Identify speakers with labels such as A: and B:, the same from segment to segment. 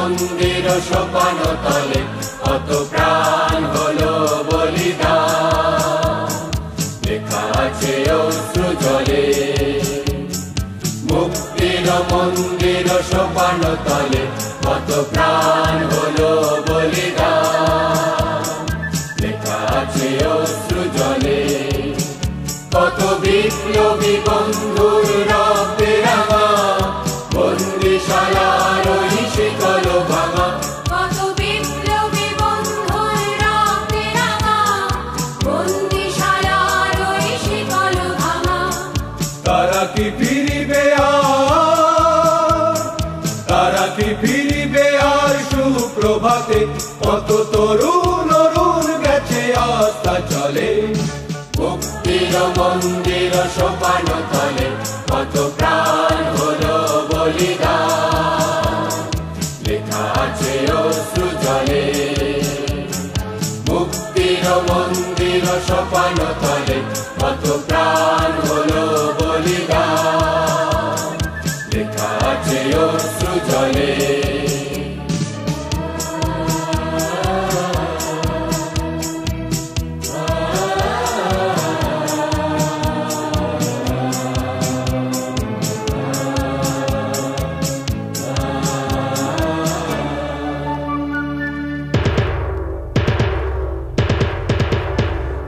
A: মন্দির সোপান তলে কত প্রাণ হলো বলিদান, লেখা আছে অশ্রু জলে। মুক্তির মন্দির সোপান তলে কত প্রাণ হলো বলিদান, লেখা আছে অশ্রু জলে। কত বিপ্লবী বন্ধুর রক্তে রাঙা বন্দিশালার ওই শিকল ভাঙা,
B: কত বিপ্লবী বন্ধুর রক্তে রাঙা বন্দিশালার ওই শিকল ভাঙা।
A: তারা কি ফিরিবে আর, তারা কি ফিরিবে আর সুপ্রভাতে? কত তরুণ অরুণ গেছে আস্থা চলে। মুক্তির মন্দির সোপান তলে কত প্রাণ হলো বলিদান, লেখা আছে অশ্রু জলে। মুক্তির মন্দির সোপান তলে কত প্রাণ হলো বলিদান, লেখা আছে অশ্রু জলে।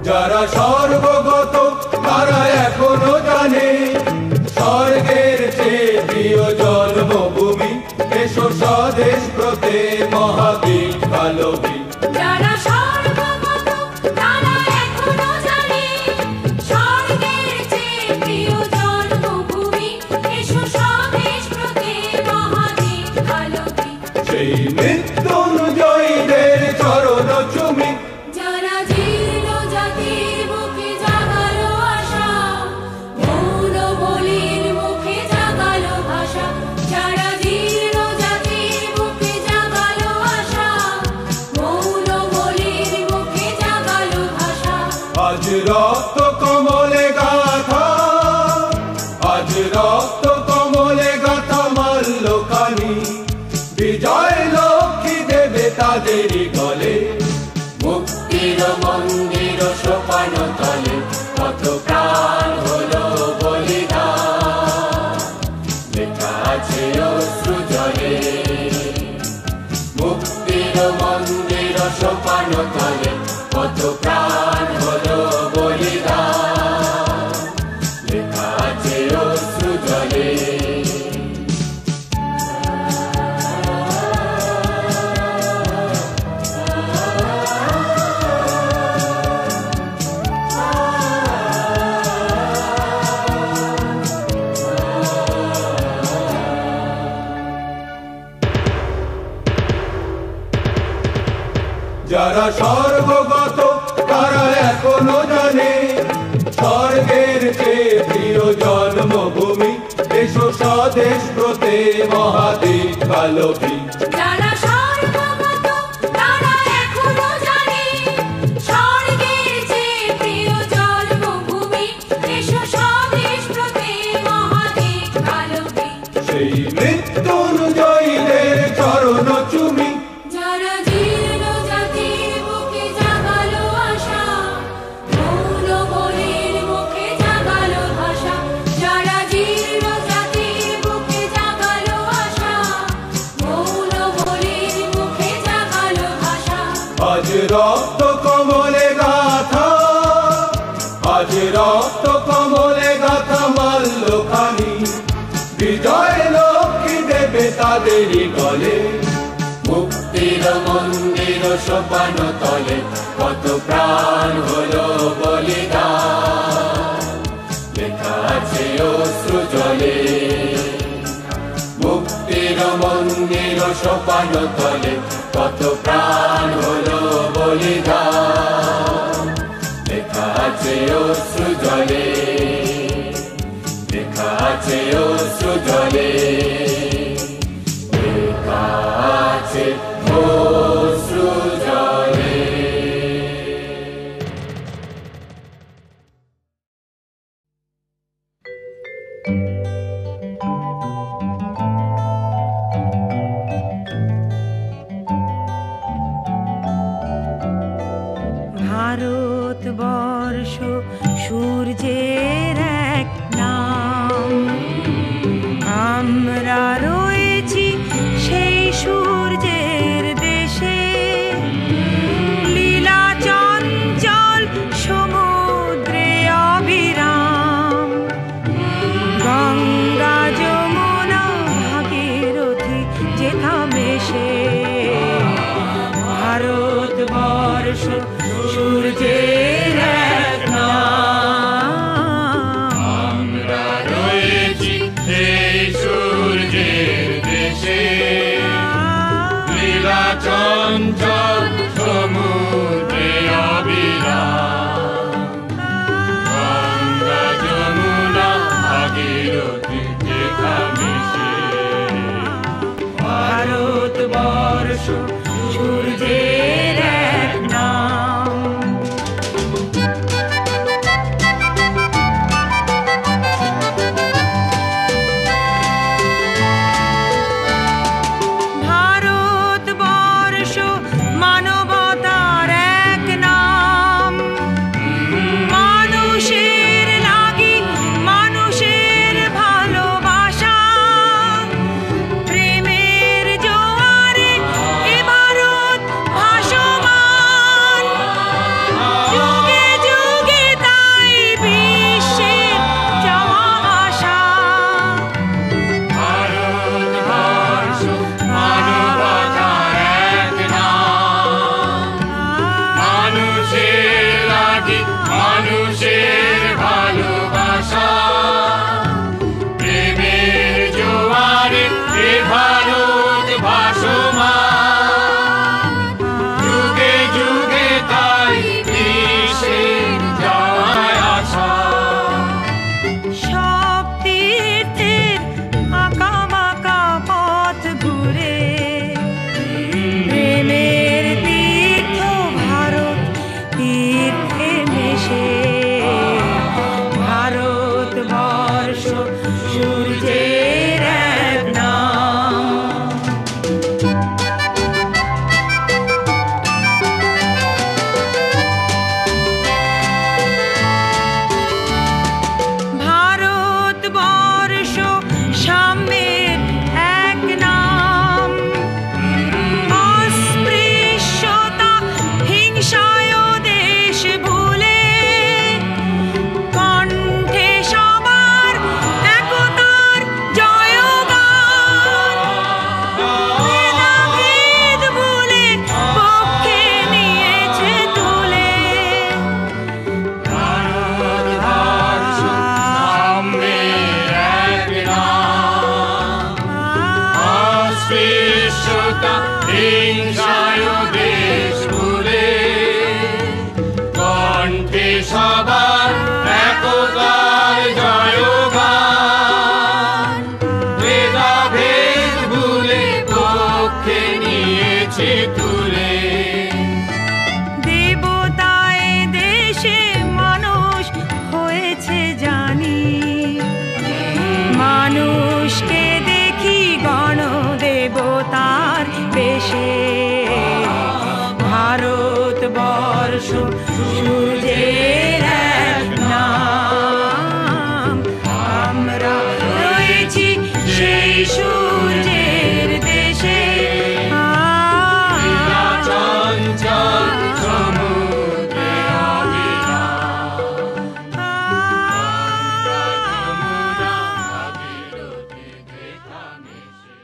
A: যারা সর্বগত তারা এখনো জানে স্বর্গের চেয়ে প্রিয় জন্মভূমি। এসো স্বদেশ ব্রতে মহাবীর কালবী।
B: যারা সর্বগত তারা এখনো জানে স্বর্গের চেয়ে প্রিয় জন্মভূমি। এসো স্বদেশ ব্রতে মহাবীর কালবী।
A: সেই মৃত্যুঞ্জয়ীদের চরণ চুমি।
B: যারা জীর্ণ জাতির বুকে জাগালো আশা, মৌন বলির মুখে জাগালো ভাষা। যারা জীর্ণ জাতির বুকে জাগালো আশা, মৌন বলির মুখে জাগালো ভাষা।
A: আজ রক্ত কমলে গাথা, আজ রক্ত কমলে গাথা মাল্যখানি। বিজয় লক্ষ্মী দেবে তাদেরই গলে। মুক্তির মন্দির সোপান তলে কত প্রাণ হলো বলিদান, লেখা আছে অশ্রু জলে। মুক্তির মন্দির সোপান তলে কত প্রাণ হলো বলিদান, লেখা আছে অশ্রু জলে। যারা সর্বগত তারা এখনো জানে স্বর্গের চেয়ে প্রিয় জন্মভূমি। এসো স্বদেশ ব্রতে মহাবীর কালবী।
B: যারা সর্বগত তারা এখনো জানে স্বর্গের চেয়ে প্রিয় জন্মভূমি। এসো স্বদেশ ব্রতে মহাবীর কালবী।
A: সেই মৃত্যুঞ্জয়ীদের চরণ চুমি।
B: যারা জীর্ণ জাতির বুকে জাগালো আশা, মৌন বলির মুখে জাগালো ভাষা। যারা জীর্ণ জাতির বুকে জাগালো আশা, মৌন বলির মুখে জাগালো ভাষা।
A: আজ রক্ত কমলে গাথা, আজ রক্ত কমলে গাথা মাল্যখানি। বিজয় লক্ষ্মী দেবে তাদেরই গলে। মুক্তির মন্দির সোপান তলে কত প্রাণ হলো বলিদান, লেখা আছে অশ্রু জলে। মুক্তির মন্দির সোপান তলে কত প্রাণ হলো বলিদান, লেখা আছে অশ্রু জলে, লেখা আছে অশ্রু জলে, লেখা আছে অশ্রু জলে।
C: ভারতবর্ষ সূর্যের এক নাম, আমরা রয়েছি সেই সূর্যের দেশে। লীলা চঞ্চল সমুদ্রে অবিরাম, গঙ্গা যমুনা ভাগীরথী যেথা মেশে। ভারতবর্ষ সূর্যের এক নাম,
A: আমরা রয়েছি সেই সূর্যের দেশে। লীলা চঞ্চল সমুদ্রে অবিরাম, গঙ্গা যমুনা ভাগীরথী যেথা মেশে।
C: ভারতবর্ষ সূর্যের এক নাম। ভারতবর্ষ মানবতার এক নাম, মানুষের লাগি মানুষের ভালোবাসা। প্রেমের জোয়ারে এ ভারত ভাসমান, যুগে যুগে তাই বিশ্বের যাওয়া আসা।
A: ভারতবর্ষ মানবতার এক নাম, মানুষের লাগি মানুষের ভালোবাসা। প্রেমের জোয়ারে এ ভারত ভাসমান, যুগে যুগে তাই বিশ্বের যাওয়ায় আসা।
C: সব তীর্থের আঁকা বাঁকা পথ ঘুরে, প্রেমের তীর্থ ভারত তীর্থে মেশে। ভারতবর্ষ সূর্যের এক নাম। ভারতবর্ষ সাম্যের এক নাম, অস্পৃশ্যতা হিংসায় দেশ ভুলে। কণ্ঠে সবার একতার জয়গান, ভেদাভেদ ভুলে পক্ষে নিয়েছে তুলে।
A: ভারতবর্ষ সাম্যের এক নাম, অস্পৃশ্যতা হিংসায় দেশ ভুলে। কণ্ঠে সবার একতার জয়গান, ভেদাভেদ ভুলে পক্ষে নিয়েছে তুলে।
C: দেবতায় দেশে মানুষ হয়েছে জানি, মানুষকে দেখি গণদেবতার বেশে। ভারতবর্ষ সূর্যের এক নাম, আমরা রয়েছি সেই সূর্যের দেশে।
A: লীলা চঞ্চল সমুদ্রে অবিরাম, গঙ্গা যমুনা ভাগীরথী যেথা মেশে।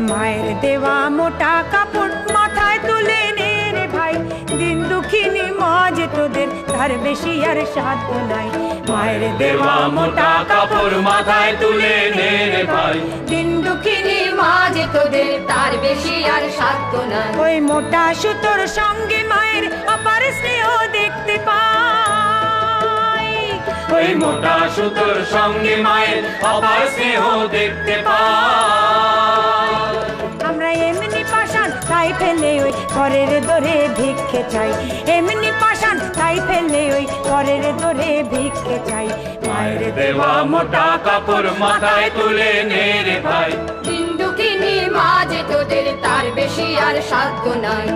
C: মায়ের দেওয়া মোটা কাপড় মাথায় তুলে নে রে ভাই, দিন দুঃখিনী মা যে তোদের তার বেশি আর সাধ্য নাই। মায়ের দেওয়া মোটা কাপড়
A: মাথায় তুলে নে রে ভাই,
C: দিন দুঃখিনী
B: মা যে তোদের তার বেশি আর সাধ্য নাই।
C: ওই মোটা সুতোর সঙ্গে মায়ের অপার স্নেহ দেখতে পাই।
A: ওই মোটা সুতোর সঙ্গে মায়ের অপার স্নেহ দেখতে পাই।
C: আমরা এমনি পাষাণ তাই ফেলে ওই ঘরের দরে ভিক্ষে চাই, এমনি পাষাণ তাই খাই ফেলে ওই ঘরের দরে ভিক্ষে চাই।
A: মায়ের দেওয়া মোটা কাপড় মাথায় তুলে নে রে ভাই,
B: দিন দুঃখিনী মা যে তোদের তার বেশি আর সাধ্য নাই।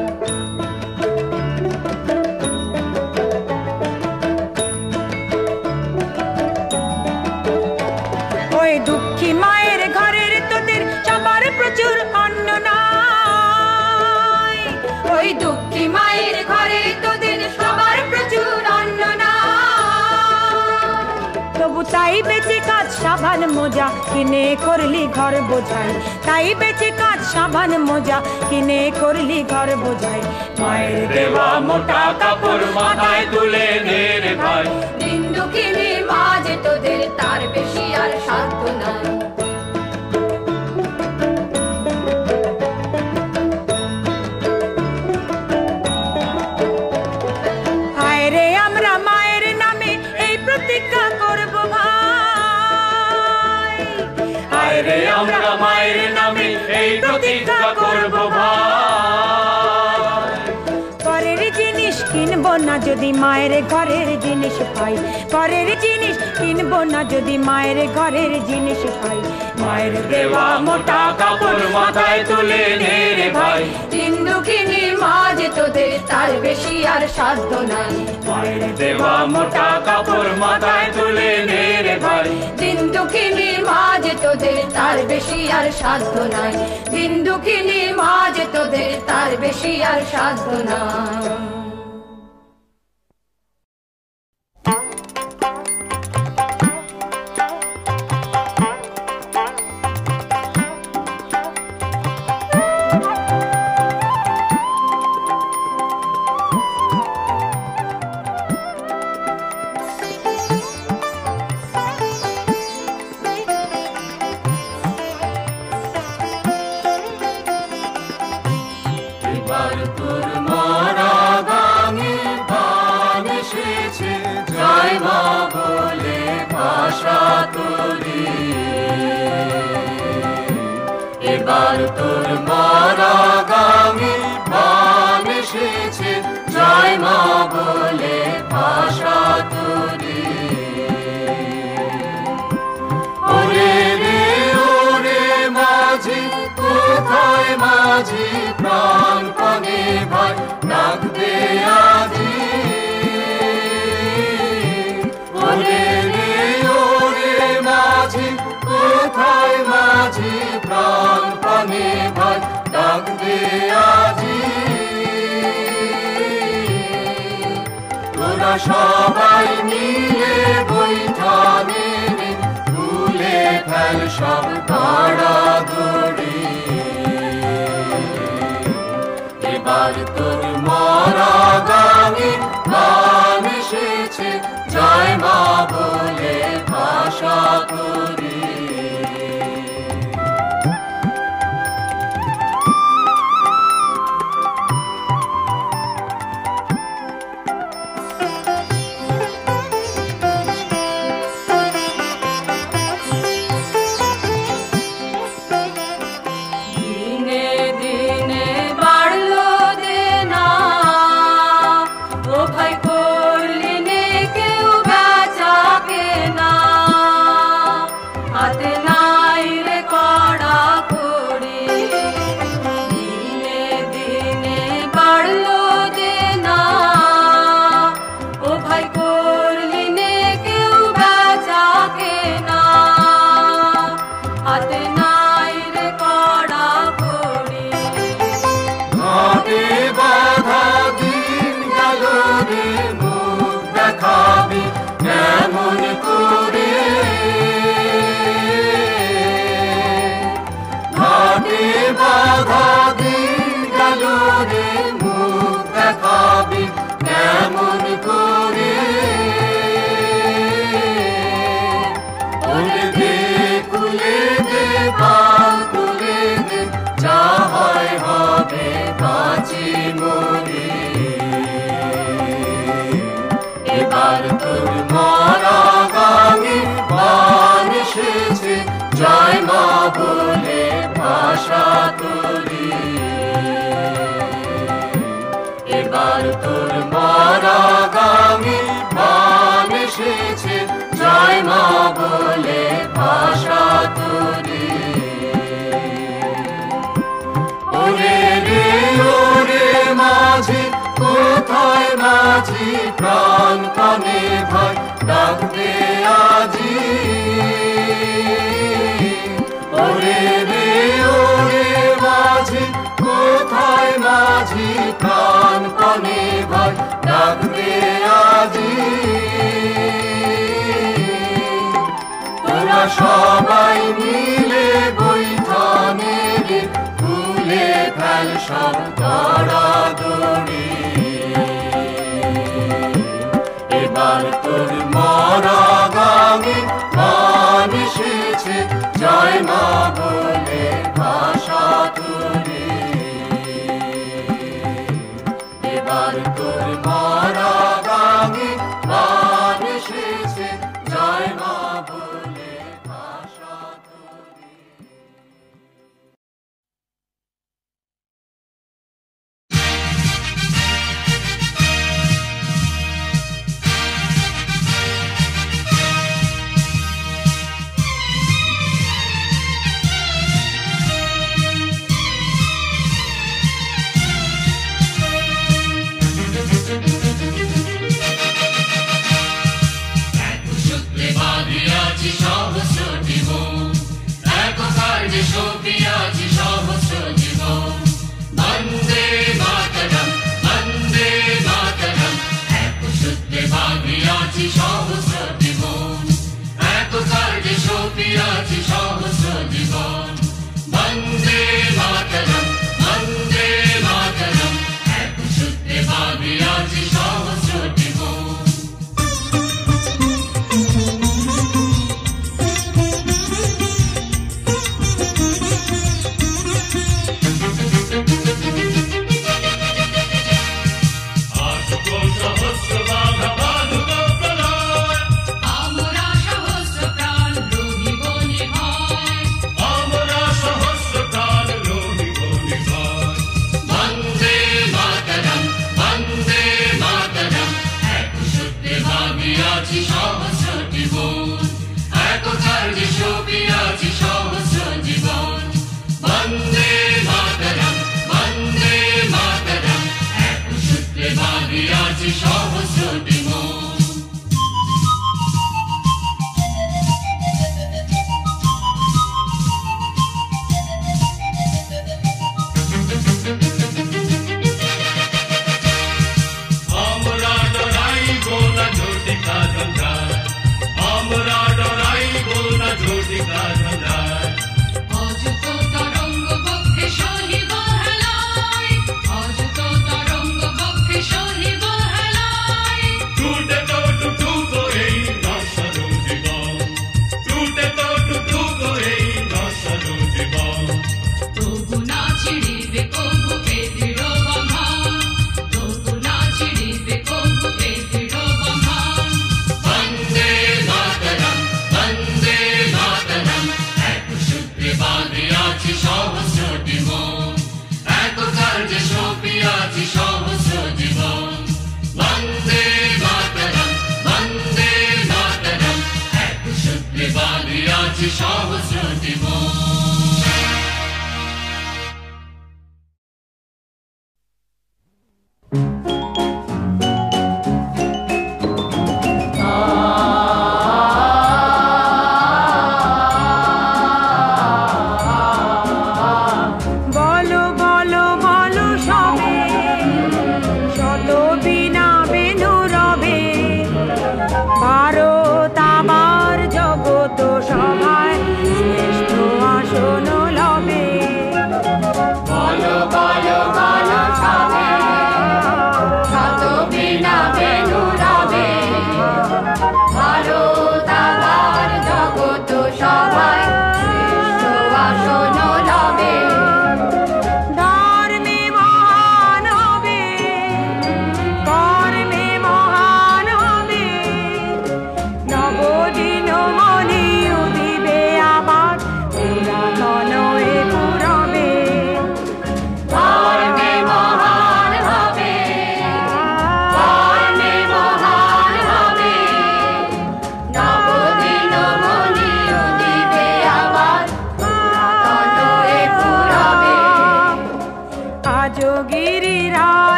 C: ওই দুঃখী মায়ের ঘরের তোদের সবার প্রচুর অন্ন নাই।
B: ওই দুঃখী মায়ের ঘরে তোদের সবার প্রচুর অন্ন নাই।
C: তবু তাই বেঁচে কাজ সাবান মোজা কিনে করলি ঘর বোঝাই, তাই বেঁচে কাজ সাবান মোজা কিনে করলি ঘর বোঝাই।
A: মায়ের দেওয়া মোটা কাপড় মাথায় তুলে নে রে ভাই,
B: দিন দুঃখিনী মা যে তোদের তার বেশি আর সাধ্য নাই।
C: হায় রে আমরা মায়ের নামে এই প্রতিজ্ঞা করব ভাই,
A: হায় রে আমরা মায়ের নামে এই প্রতিজ্ঞা করব ভাই।
C: পরের জিনিস কিনবো না যদি মায়ের ঘরের জিনিস পাই, পরের জিনিস কিনবো না যদি মায়ের ঘরের জিনিস পাই।
A: মায়ের দেওয়া মোটা কাপড় মাথায় তুলে নে রে ভাই,
B: দিন দুঃখিনী মা যে তোদের তার বেশি আর সাধ্য নাই।
A: মায়ের দেওয়া মোটা কাপড় মাথায় তুলে নে রে ভাই,
B: দিন দুঃখিনী মা যে তোদের তার বেশি আর সাধ্য নাই। দিন দুঃখিনী মা যে তোদের তার বেশি আর সাধ্য নাই।
A: এবার তোর মরা গানে গান এসেছে, জয় মা বলে ভাষা তোরি। এবার তোর মরা গানে গান এসেছে, জয় মা বলে ভাষা তোরি। ওরে রে ওরে মাঝি, কোথায় মাঝি প্রাণপণে ভাই ডাক দে আজি। ওরে রে ওরে মাঝি, কোথায় মাঝি প্রাণপণে ভাই ডাক দে আজি। তোরা সবাই মিলে বৈঠানে তুলে ফেল সব তাড়া দড়ি। এবার তোর মরা গানে গান এসেছে, জয় মা বলে ভাষা তোরি।
B: দিনে দিনে বাড়লো দেনা, ও ভাই করলি নে কেউ বেচা কেনা।
A: মা বলে ভাষা তুলি। ওরে রে ওরে মাঝি, কোথায় মাঝি প্রাণ কানে ভাই ডাকবে আজি। ওরে রে ওরে মাঝি, কোথায় মাঝি প্রাণ কানে ভাই ডাকবে আজি। তোরা সবাই মিলে বৈঠানে রে ভুলে ফেল সব দড়াদড়ি। এবার তোর মরা গাঙে মান এসেছে, জয় মা বলে ভাষা তুলি। এবার তোর মরা গাঙে মান এসেছে, জয় মা বলে ভাষা তুলি।
C: ভারত আমার জগত সভায়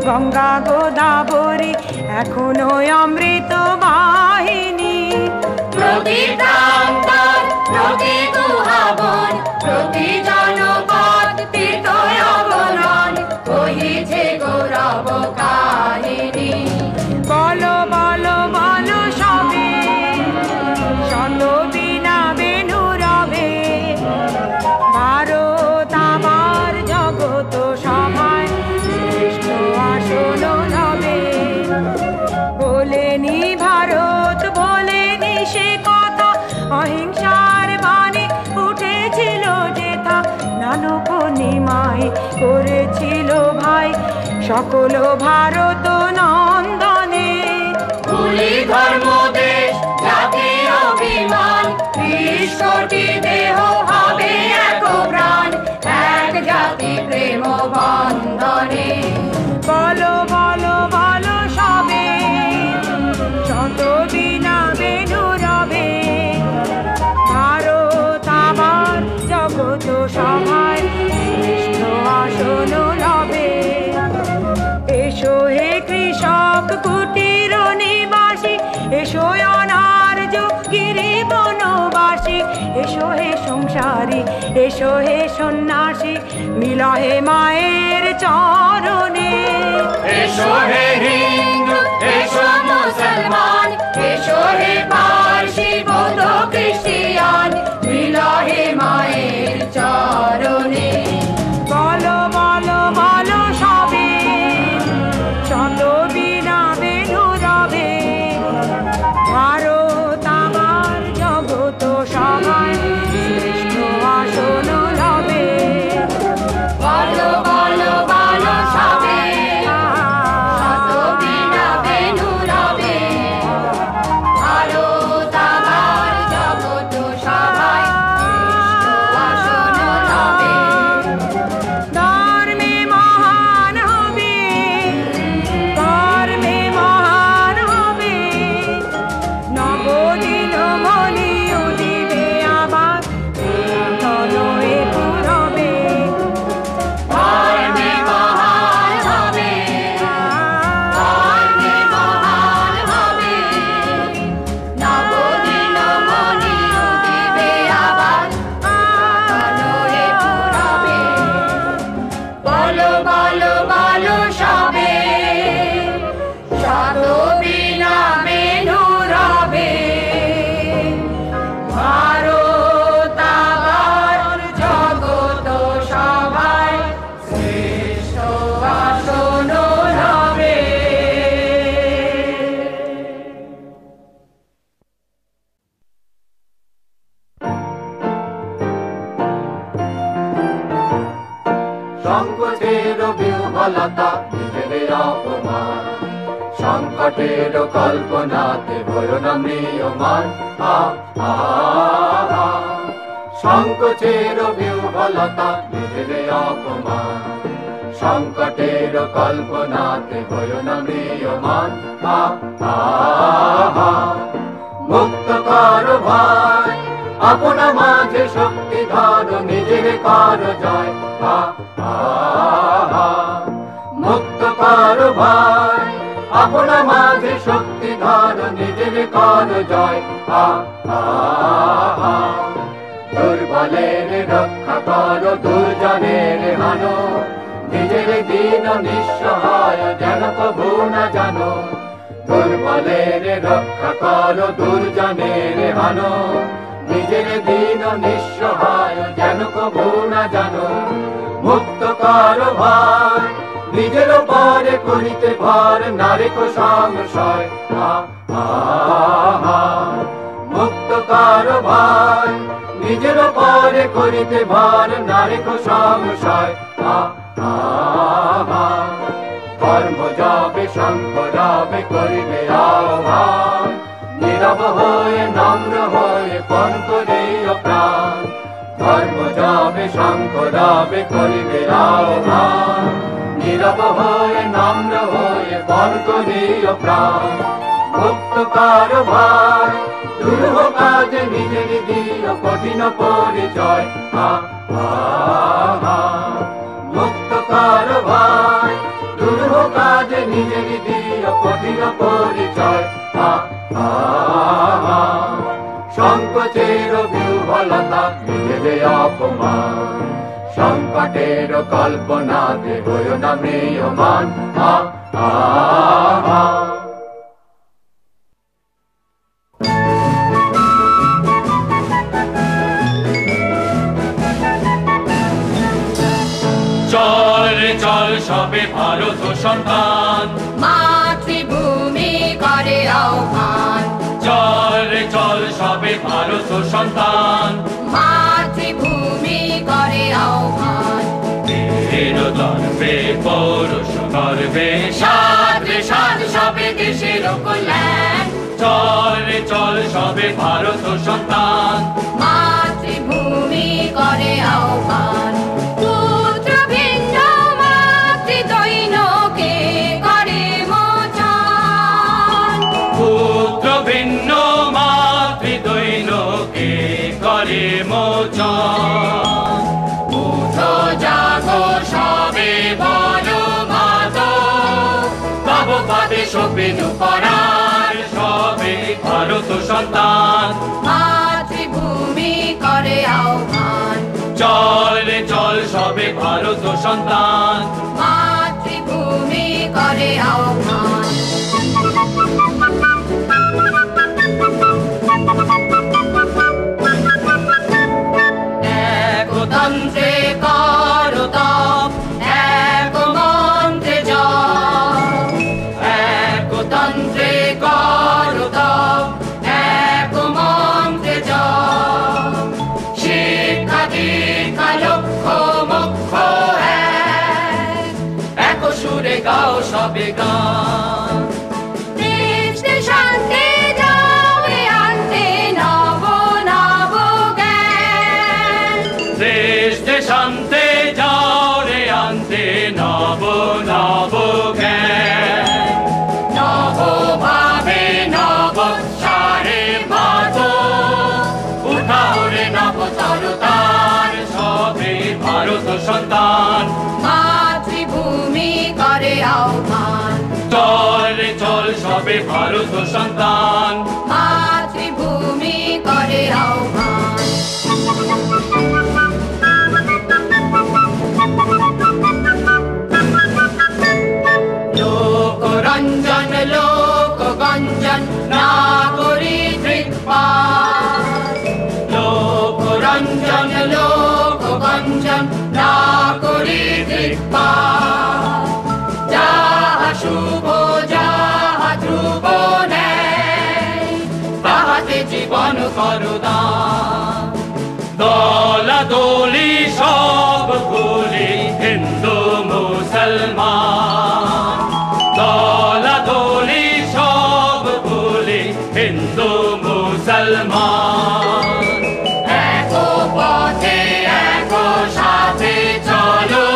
C: গঙ্গা গোদাবরী এখনো অমৃত বাহিনী।
B: প্রতি প্রান্তর প্রতি গুহাবন প্রতি জনপদ তীর্থ অবলন কহিছে গৌরব কাহিনী।
C: বলো বলো বলো সবে শত বিনা বেনু রবে ভারত আমার জগত সভায় শ্রেষ্ঠ আসন লবে। বলেনি ভারত বলেনি সে কথা অহিংসার বাণী উঠেছিল যেথা নানক নিমাই করেছিল ভাই সকল ভারত নন্দনে।
B: কুলি ধর্ম দেশ জাতি অভিমান ৩০ কোটি দেহ হবে এক প্রাণ এক জাতি প্রেম বন্ধনে।
C: বলো বলো বলো সবে শত বিনা বেনু রবে ভারত আবার জগত সভায় শ্রেষ্ঠ আসন লবে। এসো হে কৃষক কুটির নিবাসী এসো অনার্য গিরি বনবাসী এসো হে সংসারী এসো হে সন্ন্যাসী মিলহে মায়ের চরণে।
B: এসো হে হিন্দু এসো মুসলমান এসো হে পারসি বৌদ্ধ খ্রিস্টিয়ান মিলহে মায়ের চরণে।
C: বলো বলো বলো সবে শত বিনা বেনু রবে ভারত আমার জগত সভায় শ্রেষ্ঠ আসন লবে।
B: বলো বলো বলো সবে শত বিনা বেনু রবে ভারত আমার জগত সভায় শ্রেষ্ঠ আসন লবে।
C: ধর্মে মহান হবে ধর্মে মহান হবে নবদিন মনি উদিবে আবার তনয়ে পুরবে।
B: ধর্মে মহান হবে ধর্মে মহান হবে নবদিন মনি উদিবে আবার তনয়ে পুরবে। বলো বলো বলো সবে শত বিনা বেনু রবে ভারত আবার জগত সভায় শ্রেষ্ঠ আসন লবে।
A: সংকটের বিহ্বলতা নিজেদের অপমান সংকটের কল্পনাতে ভয় না ম্রিয়মান। সংকটের বিহ্বলতা নিজেদের অপমান সংকটের কল্পনাতে ভয় না ম্রিয়মান। মুক্ত কর ভাই আপনা মাঝে শক্তি ধর নিজের কর জয়। মুক্ত কর ভাই আপনা মাঝে শক্তি ধর নিজের কর জয়। দুর্বলের রক্ষা কর দুর্জনের হানো নিজের দিন নিঃসহায় যেন কভু না জানো। দুর্বলের রক্ষা কর দুর্জনের হানো নিজের দিন নিঃসহায় যেন কভু না জানো। মুক্ত কর ভাই নিজের পরে করিতে ভর নারীক সংশয়। মুক্ত কর ভাই নিজের পরে করিতে ভর নারীক সংশয়। কর্ম যাবে শঙ্খ রবে করিবে আহ্বান নীরব হয়ে নম্র হয়ে পণ করিও প্রাণ। ধর্ম যাবে শঙ্খ রবে করিবে আহ্বান নীরব হয়ে নম্র হয়ে পণ করিও প্রাণ। মুক্ত কর ভাই দুরূহ কাজে নিজের দিও কঠিন পরিচয়। মুক্ত কর ভাই শুরু হোক আজ নিজেরই দিও কঠিন পরিচয়। সংকোচের বিহ্বলতা নিজেদের অপমান, সংকটের কল্পনাতে হইও না ম্রিয়মান।
D: চল রে চল সবে ভারত সন্তান,
B: মাতৃভূমি করে আহ্বান।
D: চল রে চল সবে ভারত সন্তান,
B: মাতৃভূমি করে আহ্বান।
D: বীর গর্বে পৌরুষ গর্বে
B: সাধ সাধ সবে দেশের কল্যাণ।
D: চল রে চল সবে ভারত সন্তান,
B: মাতৃভূমি করে আহ্বান। পুত্র ভিন্ন মাতৃদৈনকে করে মোচন।
D: পুত্র ভিন্ন মাতৃদৈনকে করে মোচন।
B: উঠো জাগো সবে বলো মাতো,
D: তব পদে শোভিনু পরার সবে ভারত সন্তান।
B: মাতৃভূমি করে আহ্বান।
D: চল রে চল সবে ভারত সন্তান,
B: মাতৃভূমি করে আহ্বান। একতন্ত্রে কর তপ, এক মন্ত্রে জপ। একতন্ত্রে কর তপ, এক মন্ত্রে জপ। শিক্ষা দীক্ষা লক্ষ্য মোক্ষ এক সুরে গাও সবে গান। দেশ দেশান্তে যাবে আনতে নব নব জ্ঞান।
D: দেশ দেশান্তে যাও রে আনতে নব নব জ্ঞান।
B: নব ভাবে নব সারে মাতো,
D: উঠাও রে নব তরতার সবে ভারত সন্তান।
B: মাতৃভূমি করে আহ্বান।
D: চল রে চল সবে ভারত সন্তান,
B: মাতৃভূমি করে আহ্বান। লোকরঞ্জন লোকগঞ্জন না করি দৃক্পাত। লোকরঞ্জন লোকগঞ্জন না করি দৃক্পাত। যাহা শুভ যাহা ধ্রুব নেয়, তাহাতে জীবন করো দান।
D: দলাদলি সব গুলি হিন্দু মুসলমান। দলাদলি সব গুলি হিন্দু মুসলমান।
B: এক পথে এক সাথে চলো,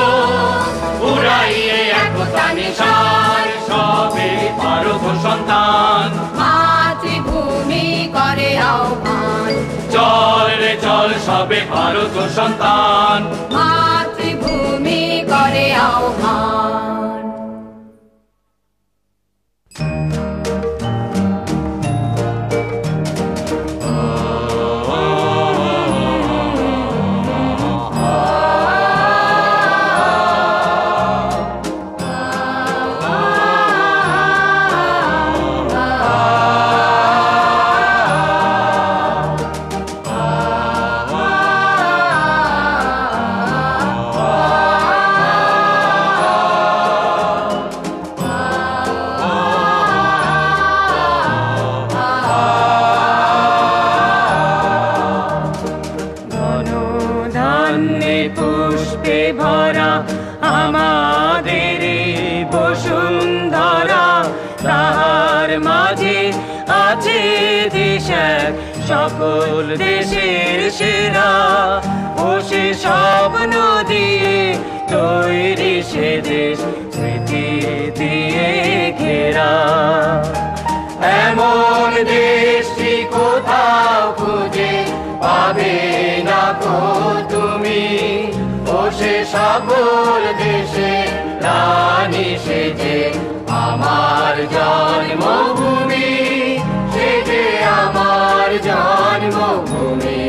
D: উড়াইয়ে একতা নিশার সবে ভারত সন্তান।
B: মাতৃভূমি করে আহ্বান।
D: চল রে চল সবে ভারত সন্তান,
B: মাতৃভূমি করে আহ্বান।
C: পুষ্পে ভরা আমাদের বসুন্ধরা, তাহার মাঝে আছে দেশ এক, সকল দেশের সেরা। ও সে স্বপ্ন দিয়ে তৈরি সে দেশ, স্মৃতি দিয়ে ঘেরা।
A: এমন দেশটি কোথাও খুঁজে পাবে না কো তুমি। ও সে সকল দেশে রানী রানী সে যে আমার জন্মভূমি, সে যে আমার জন্মভূমি,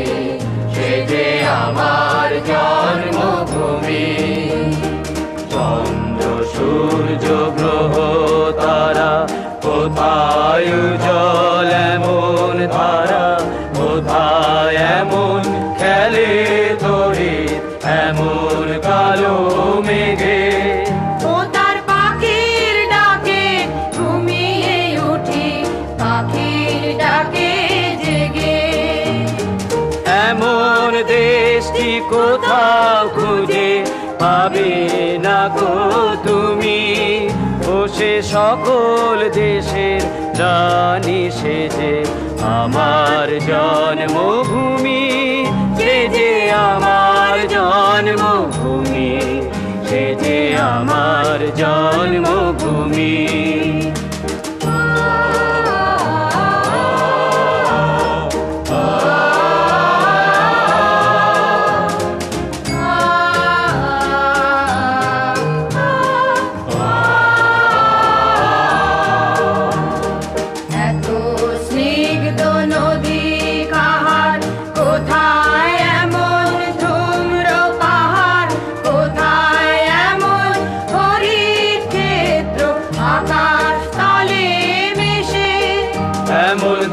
A: সে যে আমার জন্মভূমি। চন্দ্র সূর্য গ্রহ তারা কোথায় উজ্জ্বল এমন ধারা, কোথায় এমন খেলে তড়িৎ এমন কালো মেঘে।
B: ও তার পাখির ডাকে ঘুমিয়ে উঠি, পাখির ডাকে জেগে।
A: এমন দেশটি কোথাও খুঁজে পাবে না গো তুমি, ও সে সকল দেশের রানী সে যে আমার জন্মভূমি, সে যে আমার জন্মভূমি, সে যে আমার জন্মভূমি।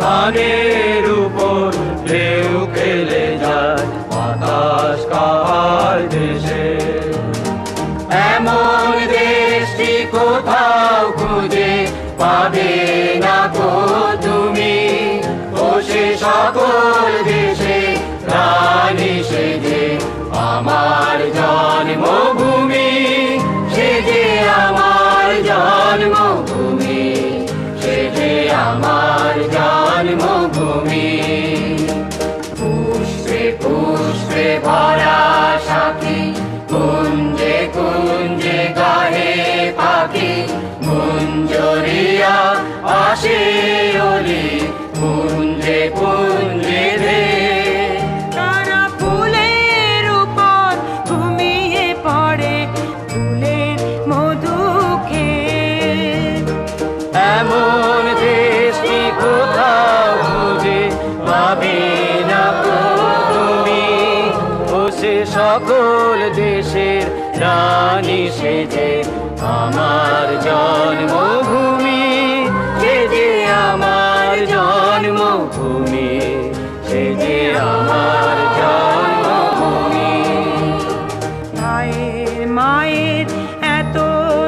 A: ধানের উপর ঢেউ খেলে যায় বাতাস কার দেশে। এমন দেশটি কোথাও খুঁজে পাবে না গো তুমি, ও সে সকল দেশে রানী সে যে আমার জন্মভূমি, সে যে আমার জন্মভূমি, সে যে আমার জন্মভূমি। পুষ্পে পুষ্পে ভরা সাথী, কুঞ্জে কুঞ্জে গাহে পাখি, মুঞ্জরিয়া আসে অলি কুঞ্জে কুঞ্জে রে।
C: তারা ফুলের উপর ঘুমিয়ে পড়ে, ফুলের মধু খেয়ে।
A: এমন দেশটি কোথাও খুঁজে পাবে না গো তুমি, ও সে সকল দেশের রানী সে যে আমার জন্মভূমি, সে যে আমার জন্মভূমি, সে যে আমার জন্মভূমি।
C: মায়ের মায়ের এত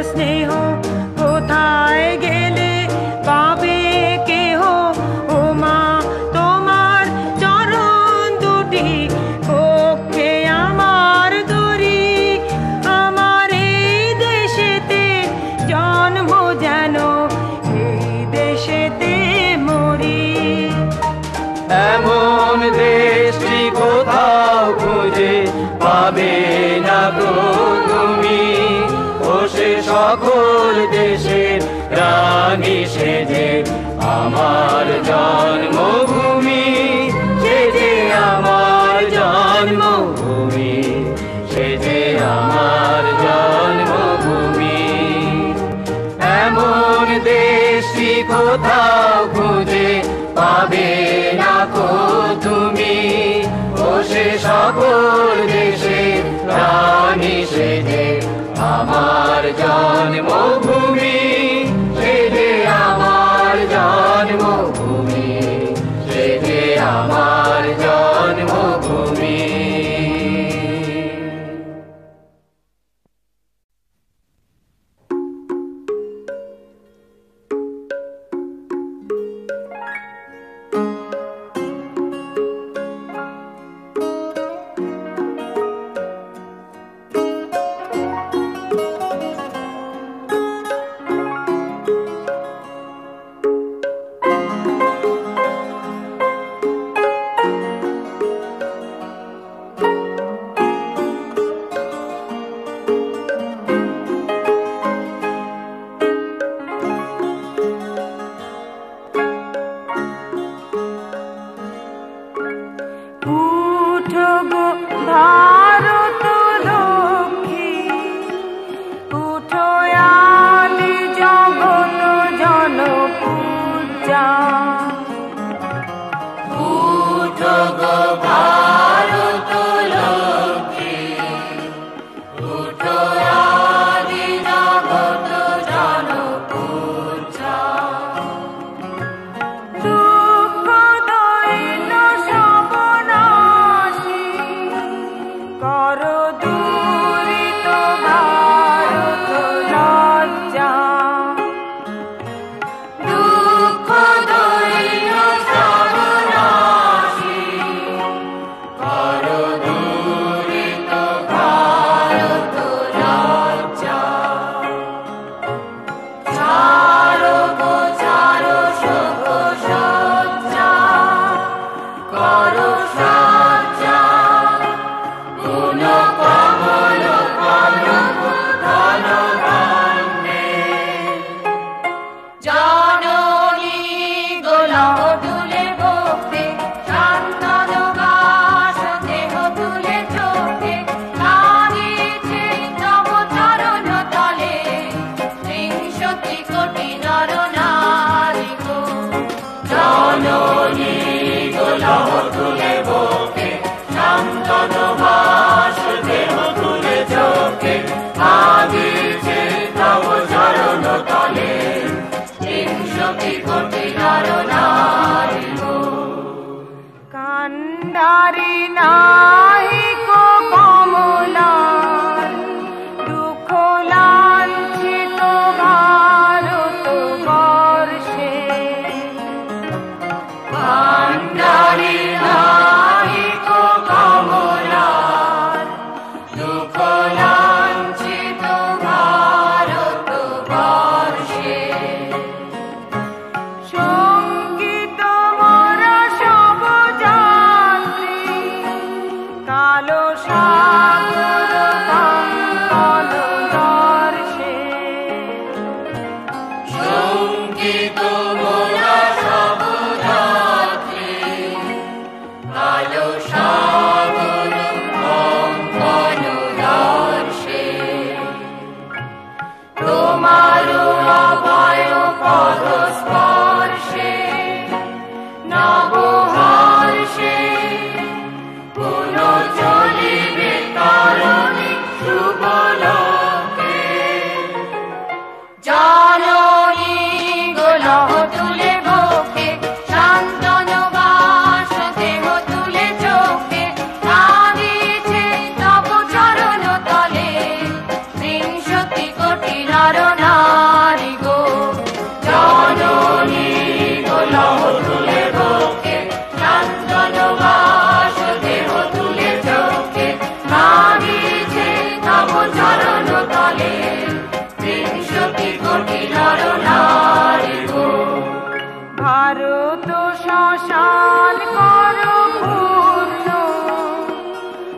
C: স্নেহ কোথায় গেলে পাবে কেহ, ও মা তোমার চরণ দুটি পক্ষে আমার দরি। আমার এই দেশেতে জন্ম যেন এই দেশেতে মরি।
A: এমন দেশটি কোথাও খুঁজে পাবে না গো তুমি, ও সে সকল দেশের রানী সে যে আমার জন্মভূমি, সে যে আমার জন্মভূমি, সে যে আমার জন্মভূমি। এমন দেশটি কোথাও খুঁজে পাবে না গো তুমি, ও সে সকল দেশের রানী সে যে আমার জন্মভূমি, সে যে আমার জন্মভূমি, সে যে আমার জন্মভূমি।
B: তোমারও অভয় পদস্পর্শে নবহর্ষে পুনঃ চলিবে তরণী শুভলোকে। জননী গোলহ তুলে বুকে শান্তনু বাস দেহ তুলে চোখে কাঁদিছে তব চরণ তলে ৩০০ কোটি নর নারী গো। জননী গোলহ তুলে বুকে শান্তনু বাস দেহ তুলে চোখে কাঁদিছে তব চরণ তলে ৩০০ কোটি নর নারী গো।
C: ভারত শ্মশান কর পূর্ণ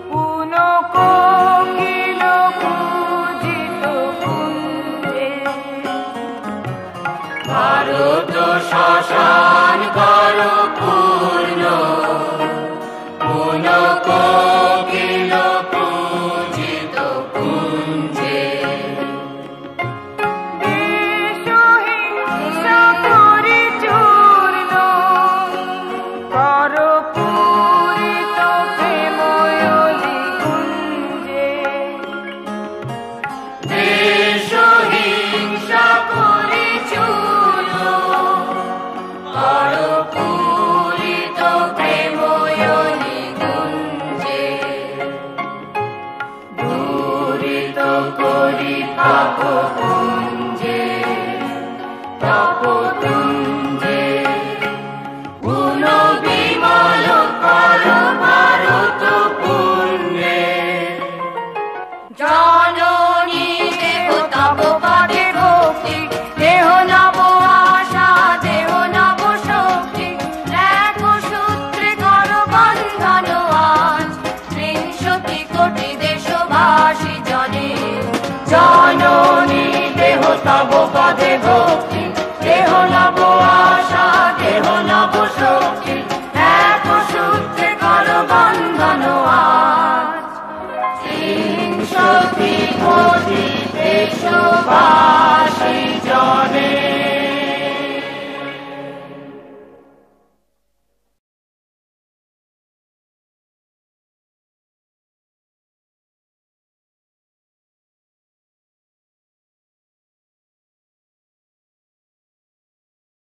C: পুন কোকিল পূজিত কুঞ্জে।
B: ভারত শ্মশান কর পূর্ণ পুন কোকিল পূজিত কুঞ্জে।
C: বিশ্বহিংসা পরিচূর্ণ কর পূরিত প্রেময়লি কুঞ্জে।
B: দেশহিংসা পরিচূর্ণ কর পূরিত প্রেময়লি কুঞ্জে। দূরিত করি পাপ কুঞ্জে তপ কুঞ্জে। পুন বিমল কর ভারত পুণ্যে। জননী দেহ তব পদে ভক্তি দেহ নব আশা দেহ নব শক্তি। এক সূত্রে কর বন্ধন আজ ৩০০ কোটি দেশবাসী জনে। জননী দেহ তব পদে ভক্তি দেহ নব আশা দেহ নব শক্তি। এক সূত্রে কর বন্ধন আজ ৩০০ কোটি দেশবাসী।